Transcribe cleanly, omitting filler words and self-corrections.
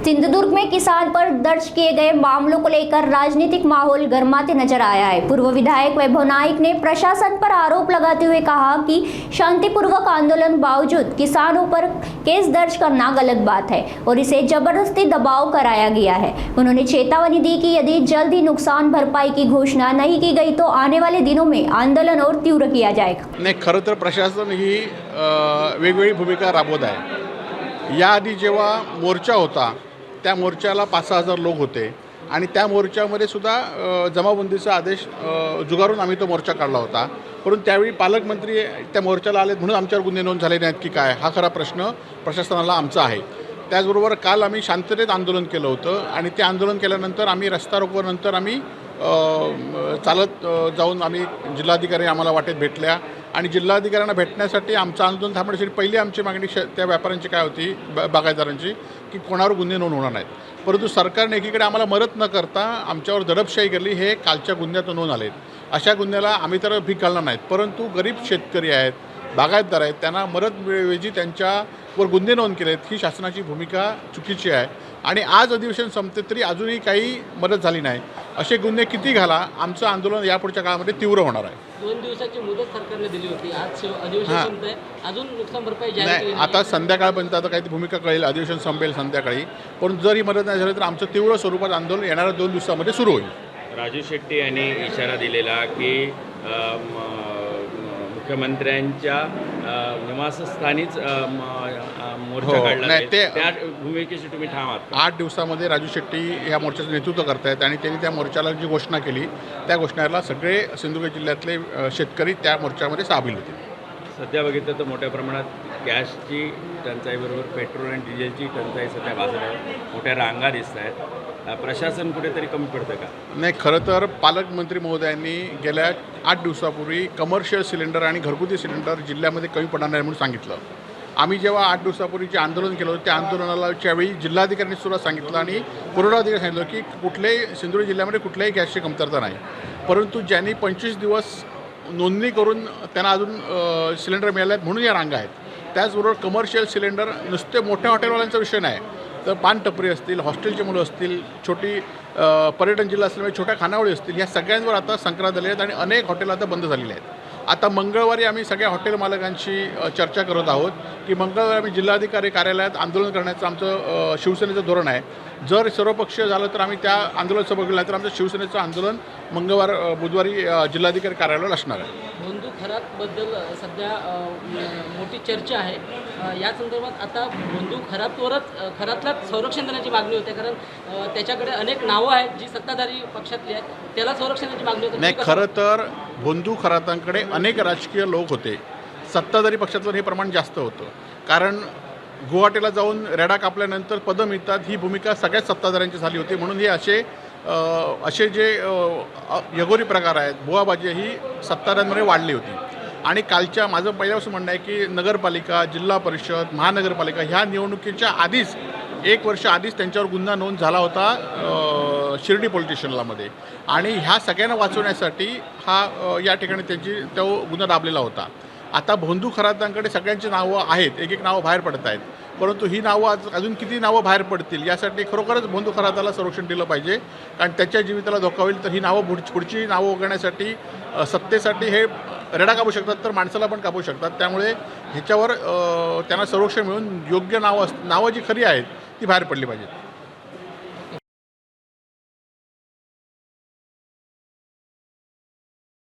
सिंधुदुर्ग में किसान पर दर्ज किए गए मामलों को लेकर राजनीतिक माहौल गर्माते नजर आया है। पूर्व विधायक वैभव नाइक ने प्रशासन पर आरोप लगाते हुए कहा कि शांतिपूर्वक आंदोलन बावजूद किसानों पर केस दर्ज करना गलत बात है और इसे जबरदस्ती दबाव कराया गया है। उन्होंने चेतावनी दी कि यदि जल्द ही नुकसान भरपाई की घोषणा नहीं की गई तो आने वाले दिनों में आंदोलन और तीव्र किया जाएगा। नाही, खरं तर प्रशासन ही वेगवेगळी भूमिका राबवत आहे। याआधी जेव्हा मोर्चा होता त्या मोर्चाला 5-6 हजार लोक होते आणि त्या मोर्चामध्ये सुद्धा जमावबंदीचा आदेश जुगारून आम्ही तो मोर्चा काढला होता। परंतु त्यावेळी पालकमंत्री त्या मोर्चाला आलेत म्हणून आमच्यावर गुन्हे नोंद झाले नाहीत की काय, हा खरा प्रश्न प्रशासनाला आमचा आहे। त्याचबरोबर काल आम्ही शांततेत आंदोलन केलं होतं आणि ते आंदोलन केल्यानंतर आम्ही रस्ता रोकोनंतर आम्ही चालत जाऊन आम्ही जिल्हाधिकारी आम्हाला वाटेत भेटल्या आणि जिल्हाधिकाऱ्यांना भेटण्यासाठी आमचं आंदोलन थांबवण्यासाठी पहिली आमची मागणी त्या व्यापाऱ्यांची काय होती, बागायतदारांची, की कोणावर गुन्हे नोंद होणार नाहीत। परंतु सरकारने एकीकडे आम्हाला मदत न करता आमच्यावर दडपशाही केली। हे कालच्या गुन्ह्यात नोंद आलेत। अशा गुन्ह्याला आम्ही तर भीक घालणार नाहीत, परंतु गरीब शेतकरी आहेत, बागायतदार आहेत, त्यांना मदत मिळण्याऐवजी त्यांच्यावर गुन्हे नोंद केलेत, ही शासनाची भूमिका चुकीची आहे। आणि आज अधिवेशन संपते तरी अजूनही काही मदत झाली नाही। असे गुन्हे किती घाला, आमचं आंदोलन यापुढच्या काळामध्ये तीव्र होणार आहे। 2 दिवसाची मुदत सरकारने दिली होती, आज अधिवेशन संपतंय, अजून नुकसान भरपाई जाहीर केली नाही। आता संध्याकाळपर्यंत आता काही भूमिका कळेल, अधिवेशन संपेल संध्याकाळी, पण जर ही मदत नाही झाली तर आमचं तीव्र स्वरूपात आंदोलन येणाऱ्या 2 दिवसामध्ये सुरू होईल। राजू शेट्टी यांनी इशारा दिलेला की मुख्यमंत्र्यांच्या निवासस्थानीच मोर्चा काढला नाही, त्या भूमिकेशी तुम्ही ठाम आहात। 8 दिवसामध्ये राजू शेट्टी या मोर्चाचं नेतृत्व करतायत आणि त्यांनी त्या मोर्चाला जी घोषणा केली त्या घोषणेला सगळे सिंधुदुर्ग जिल्ह्यातले शेतकरी त्या मोर्चामध्ये सामील होते। सध्या बघितलं तर मोठ्या प्रमाणात गॅसची टंचाईबरोबर पेट्रोल आणि डिझेलची टंचाई सध्या बाजारात मोठ्या रांगा दिसत आहेत। प्रशासन कुठेतरी कमी पडतं का? नाही, खरं तर पालकमंत्री महोदयांनी गेल्या 8 दिवसापूर्वी कमर्शियल सिलेंडर आणि घरगुती सिलेंडर जिल्ह्यामध्ये कमी पडणार नाही म्हणून सांगितलं। आम्ही जेव्हा 8 दिवसापूर्वी जे आंदोलन केलं होतं त्या आंदोलनाला त्यावेळी जिल्हाधिकाऱ्यांनी सुद्धा सांगितलं आणि पुरवठाधिकारी सांगितलं की कुठल्याही सिंधुदुर्ग जिल्ह्यामध्ये कुठल्याही गॅसची कमतरता नाही। परंतु ज्यांनी 25 दिवस नोंदणी करून त्यांना अजून सिलेंडर मिळाले आहेत म्हणून या रांगा आहेत। त्याचबरोबर कमर्शियल सिलेंडर नुसते मोठ्या हॉटेलवाल्यांचा विषय नाही, तर पान टपरी असतील, हॉस्टेलची मुलं असतील, छोटी पर्यटन जिल्हा असल्यामुळे छोट्या खानावळी असतील, या सगळ्यांवर आता संक्रांत झाली आहेत आणि अनेक हॉटेल आता बंद झालेली आहेत। आता मंगळवारी आम्ही सगळ्या हॉटेल मालकांशी चर्चा करत आहोत की मंगळवारी आम्ही जिल्हाधिकारी कार्यालयात आंदोलन करण्याचं आमचं शिवसेनेचं धोरण आहे। जर सर्वपक्षीय झालं तर आम्ही त्या आंदोलन सहभागी नाही तर आमचं शिवसेनेचं आंदोलन बुधवारी जिल्हाधिकारी कार्यालयावर असणार आहे। बंधू खरातबद्दल सध्या मोठी चर्चा आहे। या संदर्भात आता बंधू खरातलाच संरक्षण देण्याची मागणी होते, कारण त्याच्याकडे अनेक नावं आहेत जी सत्ताधारी पक्षातली आहेत, त्याला संरक्षणाची मागणी होते। नाही, खरं तर बंधू खरातांकडे अनेक राजकीय लोक होते, सत्ताधारी पक्षातलं हे प्रमाण जास्त होतं, कारण गुवाहाटीला जाऊन रेडा कापल्यानंतर पदं मिळतात ही भूमिका सगळ्याच सत्ताधाऱ्यांची झाली होती। म्हणून हे असे जे यगोरी प्रकार आहेत, बुवाबाजी ही सत्ताधाऱ्यांमध्ये वाढली होती। आणि कालच्या माझं पहिल्यापासून म्हणणं आहे की नगरपालिका, जिल्हा परिषद, महानगरपालिका ह्या निवडणुकीच्या आधीच 1 वर्ष आधीच त्यांच्यावर गुन्हा नोंद झाला होता शिर्डी पोलीस स्टेशनलामध्ये आणि ह्या सगळ्यांना वाचवण्यासाठी या ठिकाणी तो गुन्हा दाबलेला होता। आता बंधू खरातांकडे सगळ्यांची नावं आहेत, एक नावं बाहेर पडत आहेत, परंतु ही नावं अजून किती नावं बाहेर पडतील यासाठी खरोखरच बंधू खराताला संरक्षण दिलं पाहिजे, कारण त्याच्या जीविताला धोका होईल। तर ही नावं पुढची नावं वगळण्यासाठी सत्तेसाठी हे रेडा कापू शकतात तर माणसाला पण कापू शकतात। त्यामुळे ह्याच्यावर त्यांना संरक्षण मिळून योग्य नावं जी खरी आहेत ती बाहेर पडली पाहिजेत।